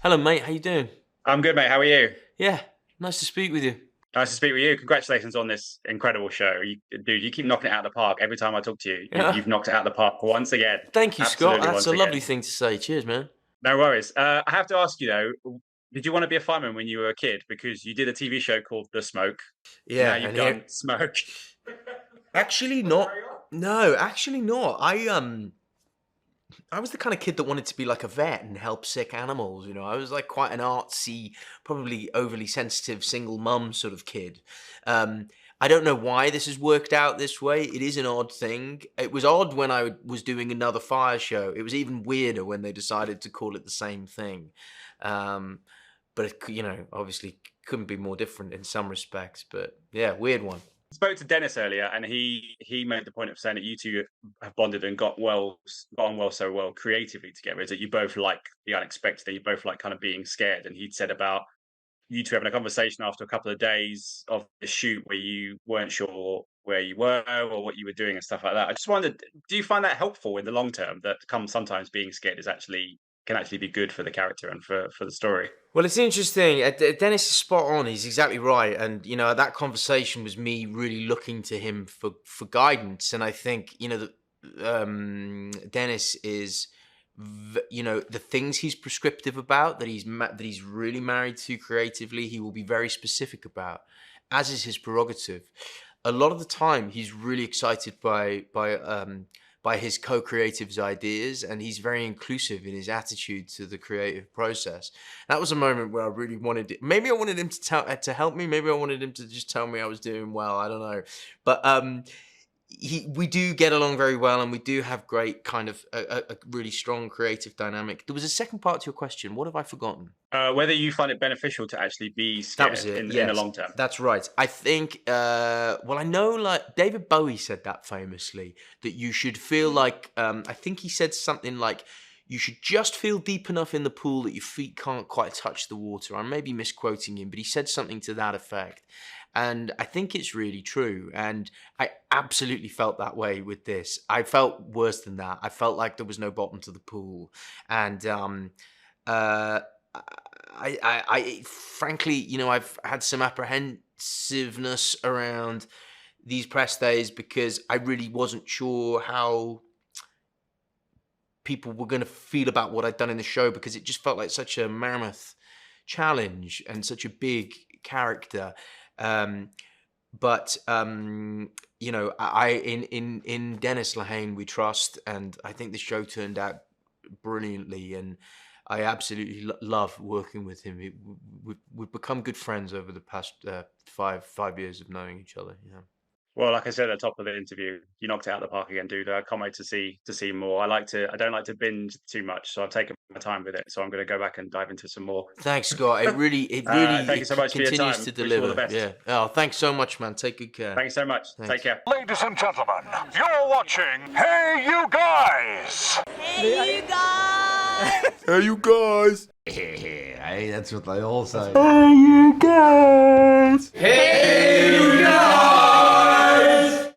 Hello, mate. How you doing? I'm good, mate. How are you? Yeah, nice to speak with you. Nice to speak with you. Congratulations on this incredible show. Dude, you keep knocking it out of the park. Every time I talk to you, Yeah. you've knocked it out of the park once again. Thank you, Scott. Absolutely That's once a again. lovely thing to say. Cheers, man. No worries. I have to ask you, though, did you want to be a fireman when you were a kid? Because you did a TV show called The Smoke. Now Yeah, you've and done here, Smoke. actually not. No, actually not. I was the kind of kid that wanted to be like a vet and help sick animals. I was like quite an artsy, probably overly sensitive single mum sort of kid. Um, I don't know why this has worked out this way. It is an odd thing. It was odd when I was doing another fire show. It was even weirder when they decided to call it the same thing. Um, but obviously couldn't be more different in some respects. But yeah, weird one. Spoke to Dennis earlier, and he made the point of saying that you two have bonded and got on well so well creatively together. Is that you both like the unexpected, you both like kind of being scared. And he'd said about you two having a conversation after a couple of days of the shoot where you weren't sure where you were or what you were doing and stuff like that. I just wondered, do you find that helpful in the long term? That comes sometimes being scared is actually can actually be good for the character and for the story. Well, it's interesting. Dennis is spot on. He's exactly right. And, that conversation was me really looking to him for guidance. And I think, Dennis is, the things he's prescriptive about, that he's really married to creatively, he will be very specific about, as is his prerogative. A lot of the time, he's really excited by his co-creative's ideas, and he's very inclusive in his attitude to the creative process. That was a moment where I really wanted it. Maybe I wanted him to help me. Maybe I wanted him to just tell me I was doing well. I don't know, but we do get along very well, and we do have great kind of a really strong creative dynamic. There was a second part to your question. What have I forgotten? Whether you find it beneficial to actually be That was scared it. in the Yes, long term. that's right. I think, well, I know like David Bowie said that famously, that you should feel like, I think he said something like, you should just feel deep enough in the pool that your feet can't quite touch the water. I may be misquoting him, but he said something to that effect. And I think it's really true. And I absolutely felt that way with this. I felt worse than that. I felt like there was no bottom to the pool. And uh, I frankly, I've had some apprehensiveness around these press days because I really wasn't sure how people were going to feel about what I'd done in the show, because it just felt like such a mammoth challenge and such a big character. But I in Dennis Lehane we trust, and I think the show turned out brilliantly, and I absolutely love working with him. We've become good friends over the past 5 years of knowing each other. Yeah. Well, like I said at the top of the interview, you knocked it out of the park again, dude. I can't wait to see more. I don't like to binge too much, so I've taken my time with it. So I'm going to go back and dive into some more. Thanks, Scott. Thank you so much for your continues time. to Wish you all the deliver. best. Yeah. Oh, thanks so much, man. Take good care. Thanks so much. Thanks. Take care. Ladies and gentlemen, you're watching Hey You Guys! Hey, you guys! Hey, you guys! Hey, that's what they all say. Hey, you guys! Hey, you guys!